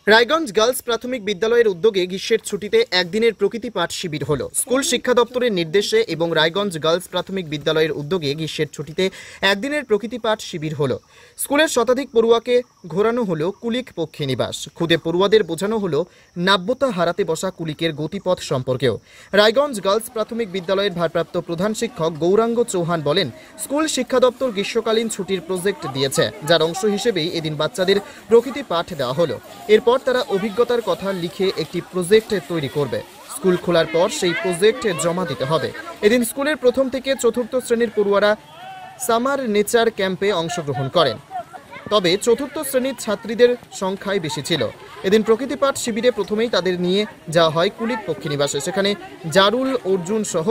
Raiganj girls প্রাথমিক বিদ্যালয়ের উদ্যোগে গ্রীষ্মের ছুটিতে একদিনের প্রকৃতি পাঠ শিবির হলো। স্কুল শিক্ষা দপ্তরের নির্দেশে এবং রায়গঞ্জ গার্লস প্রাথমিক বিদ্যালয়ের উদ্যোগে গ্রীষ্মের ছুটিতে একদিনের প্রকৃতি পাঠ শিবির হলো। স্কুলের শতাধিক পড়ুয়াকে ঘোরানো হলো কুলিক পক্ষী নিবাস। খুদে পড়ুয়াদের বোঝানো হলো নাব্যতা হারাতে বসা কুলিকের গতিপথ সম্পর্কেও। রায়গঞ্জ গার্লস প্রাথমিক বিদ্যালয়ের ভারপ্রাপ্ত প্রধান শিক্ষক গৌরাঙ্গ চৌহান বলেন, স্কুল শিক্ষা দপ্তর গ্রীষ্মকালীন ছুটির প্রজেক্ট দিয়েছে, যার অংশ হিসেবেই এদিন বাচ্চাদের প্রকৃতি পাঠ দেওয়া হলো। এরপর তারা অভিজ্ঞতার কথা লিখে একটি প্রজেক্ট তৈরি করবে। স্কুল খোলার পর সেই প্রজেক্ট জমা দিতে হবে। এদিন স্কুলের প্রথম থেকে চতুর্থ শ্রেণীর পড়ুয়ারা সামার নেচার ক্যাম্পে অংশগ্রহণ করেন, তবে চতুর্থ শ্রেণীর ছাত্রীদের সংখ্যাই বেশি ছিল। এদিন প্রকৃতি পাঠ শিবিরে প্রথমেই তাদের নিয়ে যাওয়া হয় কুলিক পক্ষী নিবাসে। সেখানে জারুল, অর্জুন সহ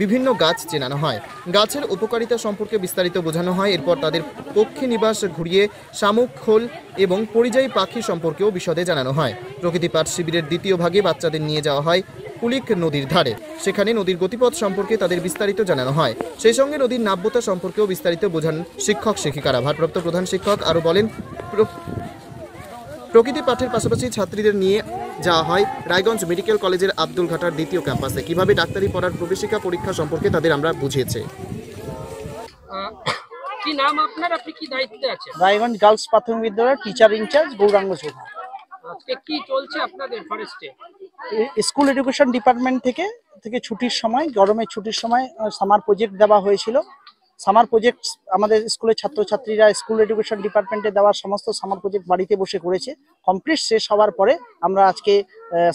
বিভিন্ন গাছ চেনানো হয়, গাছের উপকারিতা সম্পর্কে বিস্তারিত বোঝানো হয়। এরপর তাদের পক্ষী নিবাস ঘুরিয়ে শামুক খোল এবং পরিযায়ী পাখি সম্পর্কেও বিশদে জানানো হয়। প্রকৃতি পাঠ শিবিরের দ্বিতীয় ভাগে বাচ্চাদের নিয়ে যাওয়া হয় কুলিক নদীর ধারে। সেখানে নদীর গতিপথ সম্পর্কে তাদের বিস্তারিত জানানো হয়। সেই সঙ্গে নদীর নাব্যতা সম্পর্কেও বিস্তারিত বোঝান শিক্ষক শিক্ষিকারা। ভারপ্রাপ্ত প্রধান শিক্ষক আরও বলেন, প্রকৃতি পাঠের পাশাপাশি ছাত্রীদের নিয়ে যাওয়া হয় রায়গঞ্জ মেডিকেল কলেজের আব্দুল ঘাটার দ্বিতীয় ক্যাম্পাসে। কিভাবে ডাক্তারি পড়ার প্রবেশিকা পরীক্ষা সম্পর্কে তাদের আমরা বুঝিয়েছি। কি নাম আপনার, আপনি কি দায়িত্বে আছেন? রায়গঞ্জ গার্লস প্রাথমিক বিদ্যালয়ের টিচার ইনচার্জ গৌরাঙ্গ চৌহান। আজকে কি চলছে আপনাদের ফরেস্টে? স্কুল এডুকেশন ডিপার্টমেন্ট থেকে ছুটির সময়, গরমের ছুটির সময় সামার প্রজেক্ট দেওয়া হয়েছিল। সামার প্রজেক্ট আমাদের স্কুলের ছাত্রছাত্রীরা স্কুল এডুকেশন ডিপার্টমেন্টে দেওয়ার সমস্ত সামার প্রজেক্ট বাড়িতে বসে করেছে। কমপ্লিট শেষ হওয়ার পরে আমরা আজকে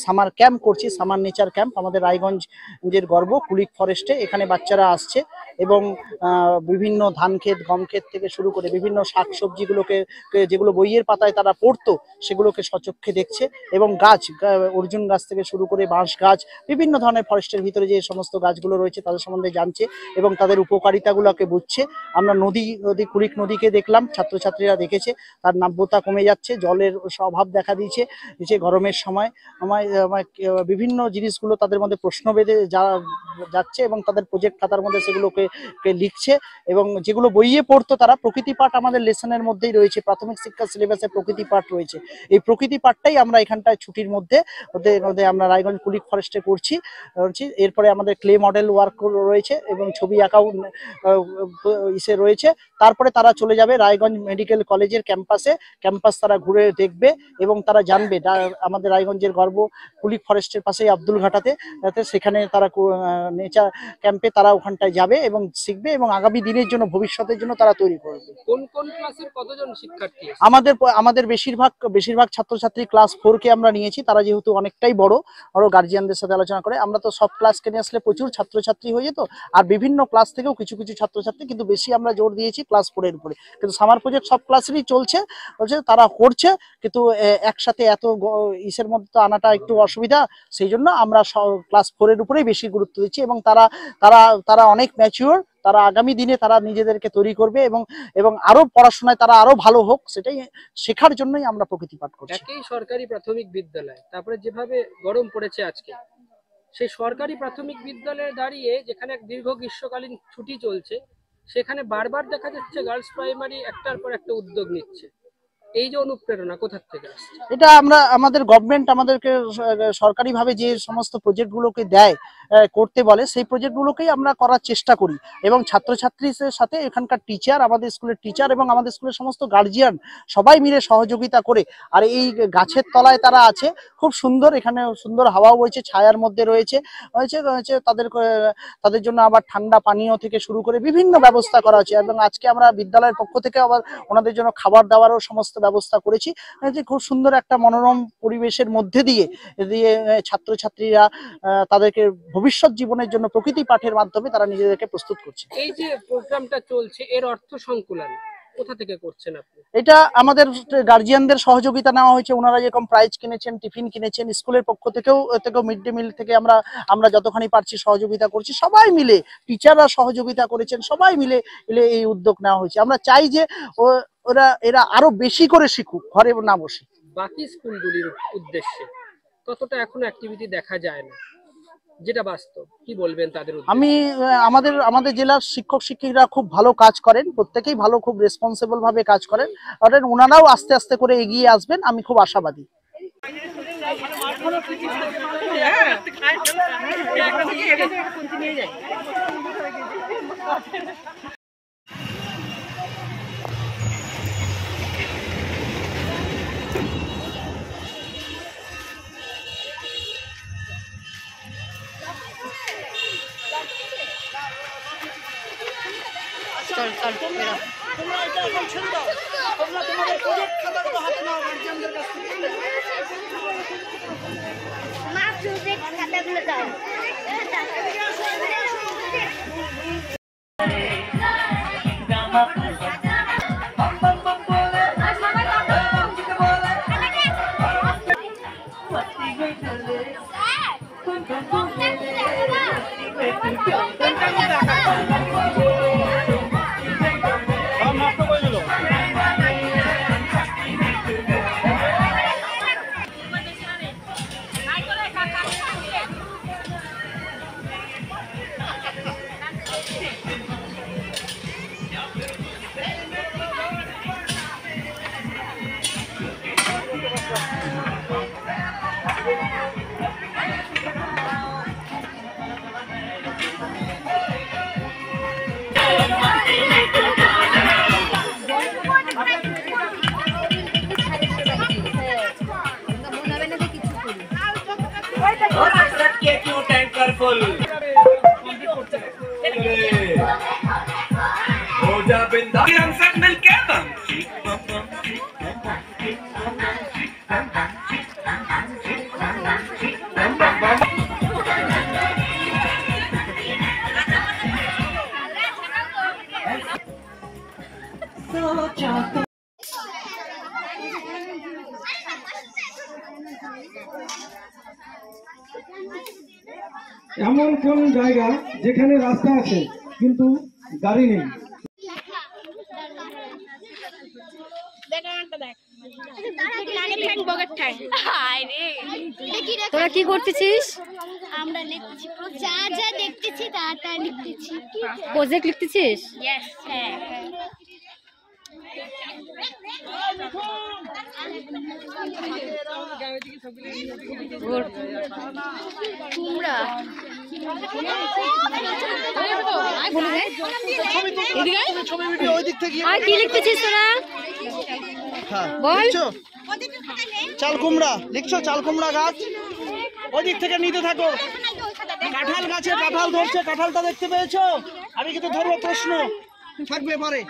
সামার ক্যাম্প করছি, সামার নেচার ক্যাম্প। আমাদের রায়গঞ্জের গর্ব কুলিক ফরেস্টে এখানে বাচ্চারা আসছে এবং বিভিন্ন ধান ক্ষেত, গম ক্ষেত থেকে শুরু করে বিভিন্ন শাক সবজিগুলোকে, যেগুলো বইয়ের পাতায় তারা পড়তো, সেগুলোকে সচক্ষে দেখছে। এবং গাছ, অর্জুন গাছ থেকে শুরু করে বাঁশ গাছ, বিভিন্ন ধরনের ফরেস্টের ভিতরে যে সমস্ত গাছগুলো রয়েছে তাদের সম্বন্ধে জানছে এবং তাদের উপকারিতাগুলোকে বুঝছে। আমরা কুলিক নদীকে দেখলাম, ছাত্রছাত্রীরা দেখেছে তার নাব্যতা কমে যাচ্ছে, জলের অভাব দেখা দিয়েছে। যে গরমের সময় বিভিন্ন জিনিসগুলো তাদের মধ্যে প্রশ্ন বেঁধে যাচ্ছে এবং তাদের প্রজেক্ট খাতার মধ্যে সেগুলোকে লিখছে। এবং যেগুলো বইয়ে পড়তো তারা, প্রকৃতি পাঠ আমাদের লেসনের মধ্যেই রয়েছে, প্রাথমিক শিক্ষা সিলেবাসে প্রকৃতি পাঠ রয়েছে। এই প্রকৃতি পাঠটাই আমরা এখানটায় ছুটির মধ্যে আমরা রায়গঞ্জ কুলিক ফরেস্টে করছি। এরপরে আমাদের ক্লে মডেল ওয়ার্ক রয়েছে এবং ছবি আঁকাও ইসে রয়েছে। তারপরে তারা চলে যাবে রায়গঞ্জ মেডিকেল কলেজের ক্যাম্পাস তারা ঘুরে দেখবে এবং তারা জানবে আমাদের রায়গঞ্জের গর্ব কুলিক ফরেস্টের পাশেই আব্দুল ঘাটাতে, সেখানে তারা নেচার ক্যাম্পে তারা ওখানটায় যাবে এবং শিখবে এবং আগামী দিনের জন্য, ভবিষ্যতের জন্য তারা তৈরি করবে। কোন কোন ক্লাসের কতজন শিক্ষার্থী? আমাদের বেশিরভাগ ছাত্রছাত্রী ক্লাস 4 কে আমরা নিয়েছি। তারা যেহেতু অনেকটাই বড়, আরো গার্জিয়ানদের সাথে আলোচনা করে। আমরা তো সব ক্লাসকে নিয়ে আসলে প্রচুর ছাত্রছাত্রী হয়ে যেত, আর বিভিন্ন ক্লাস থেকেও কিছু কিছু ছাত্রছাত্রী, কিন্তু বেশি আমরা জোর দিয়েছি ক্লাস 4 এর উপরে। কিন্তু সামার প্রজেক্ট সব ক্লাসেরই চলছে, তারা করছে, কিন্তু একসাথে এত ইসের মধ্যে তো আনাটা একটু অসুবিধা। সেই জন্য আমরা ক্লাস 4 এর উপরেই বেশি গুরুত্ব দিচ্ছি এবং তারা অনেক ম্যাচিওর। তারা আগামী দিনে তারা নিজেদেরকে তৈরি করবে এবং আরো পড়াশোনায় তারা আরো ভালো হোক, সেটাই শেখার জন্যই আমরা প্রকৃতি পাঠ করছি। একই সরকারি প্রাথমিক বিদ্যালয়, তারপরে যেভাবে গরম পড়েছে আজকে, সেই সরকারি প্রাথমিক বিদ্যালয়ে দাঁড়িয়ে যেখানে এক দীর্ঘ গ্রীষ্মকালীন ছুটি চলছে, সেখানে বারবার দেখা যাচ্ছে গার্লস প্রাইমারি একটার পর একটা উদ্যোগ নিচ্ছে। এই যে অনুপ্রেরণা কোথা থেকে আসছে? এটা আমাদের গভর্নমেন্ট আমাদেরকে সরকারিভাবে যে সমস্ত প্রজেক্টগুলোকে দেয়, করতে বলে, সেই প্রজেক্টগুলোকেই আমরা করার চেষ্টা করি। এবং ছাত্রছাত্রীদের সাথে এখানকার টিচার, আমাদের স্কুলের টিচার এবং আমাদের স্কুলের সমস্ত গার্জিয়ান সবাই মিলে সহযোগিতা করে। আর এই গাছের তলায় তারা আছে, খুব সুন্দর, এখানে সুন্দর হাওয়াও বইছে, ছায়ার মধ্যে রয়েছে। তাদের জন্য আবার ঠান্ডা পানীয় থেকে শুরু করে বিভিন্ন ব্যবস্থা করা হচ্ছে। এবং আজকে আমরা বিদ্যালয়ের পক্ষ থেকে আবার ওনাদের জন্য খাবার দাবারও সমস্ত ব্যবস্থা করেছি। খুব সুন্দর একটা মনোরম পরিবেশের মধ্যে দিয়ে ছাত্রছাত্রীরা তাদেরকে ভবিষ্যৎ জীবনের জন্য প্রকৃতি পাঠের মাধ্যমে তারা নিজেদেরকে প্রস্তুত করছে। এই যে প্রোগ্রামটা চলছে, এর অর্থ সংকুলন কোথা থেকে করছেন আপনি? এটা আমাদের গার্জিয়ানদের সহযোগিতা নেওয়া হয়েছে। ওনারা যেরকম প্রাইজ কিনেছেন, টিফিন কিনেছেন, স্কুলের পক্ষ থেকেও মিড ডে মিল থেকে আমরা যতখানি পারছি সহযোগিতা করছি। সবাই মিলে, টিচাররা সহযোগিতা করেছেন, সবাই মিলে এই উদ্যোগ নেওয়া হয়েছে। আমরা চাই যে এরা আরো বেশি করে শিখুক, ঘরে না বসে। বাকি স্কুলগুলির উদ্দেশ্যে ততটা এখনো অ্যাক্টিভিটি দেখা যায় না, যেটা বাস্তব, কি বলবেন তাদের? আমাদের জেলার শিক্ষক শিক্ষিকারা খুব ভালো কাজ করেন, প্রত্যেকেই ভালো, খুব রেসপন্সিবল ভাবে কাজ করেন। ওনারাও আস্তে আস্তে করে এগিয়ে আসবেন, আমি খুব আশাবাদী। তোমরা এটা এখন ছেড়ে দাও, তোমরা তোমাদের প্রজেক্ট খাতাগুলো হাতে নাও গার্জিয়ানদের কাছ থেকে। মা প্রজেক্ট খাতাগুলো দাও। हम सब मिल के এমন কোন জায়গা যেখানে রাস্তা আছে কিন্তু গাড়ি নেই। তোরা কি করতেছিস? আমরা লিখতেছি, যা যা দেখতেছি তা তা লিখতেছি। প্রজেক্ট লিখতেছিস? হ্যাঁ। কুমড়া আর কি লিখতেছিস তোরা? বল। চাল কুমড়া লিখছো? চাল কুমড়া গাছ ওই দিক থেকে নিতে থাকো। কাঁঠাল গাছে কাঁঠাল ধরছে, কাঁঠালটা দেখতে পেয়েছো? আমি কিন্তু ধরবো, প্রশ্ন থাকবে পরে।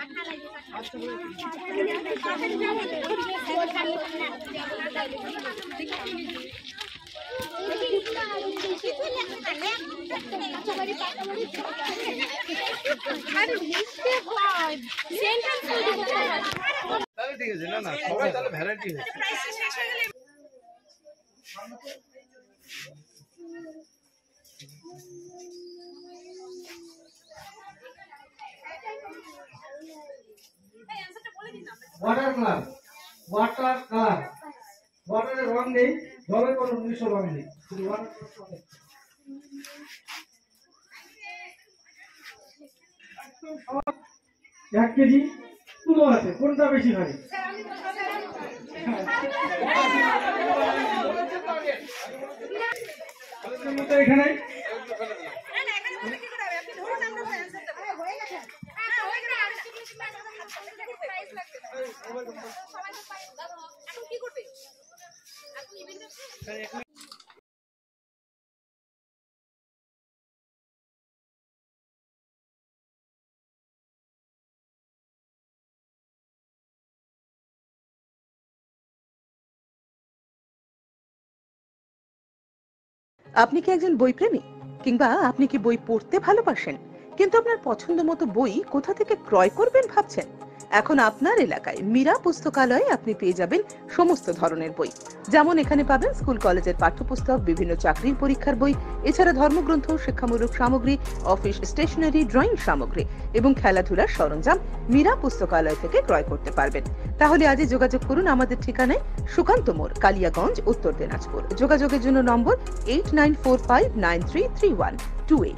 ঠিক আছে, না না সবাই তাহলে ভ্যারাইটি হয়েছে। ওয়াটার কালার, ওয়াটার কালার, ওয়াটারের রং নেই, জলের কোনো নিজস্ব রং নেই, শুধু ওয়াটার। 1 কেজি তুলো আছে, কোনটা বেশি ভারী? এখানে আপনি কি একজন বইপ্রেমী, কিংবা আপনি কি বই পড়তে ভালোবাসেন কিন্তু আপনার পছন্দ মতো বই কোথা থেকে ক্রয় করবেন ভাবছেন? এখন আপনার এলাকায় মীরা পুস্তকালয়ে আপনি পেয়ে যাবেন সমস্ত ধরনের বই। যেমন এখানে পাবেন স্কুল কলেজের পাঠ্যপুস্তক, বিভিন্ন চাকরির পরীক্ষার বই, এছাড়া ধর্মগ্রন্থ, শিক্ষামূলক সামগ্রী, অফিস স্টেশনারি, ড্রয়িং সামগ্রী এবং খেলাধুলার সরঞ্জাম মীরা পুস্তকালয় থেকে ক্রয় করতে পারবেন। তাহলে আজই যোগাযোগ করুন আমাদের ঠিকানায়, সুকান্ত মোড়, কালিয়াগঞ্জ, উত্তর দিনাজপুর। যোগাযোগের জন্য নম্বর 8945933128।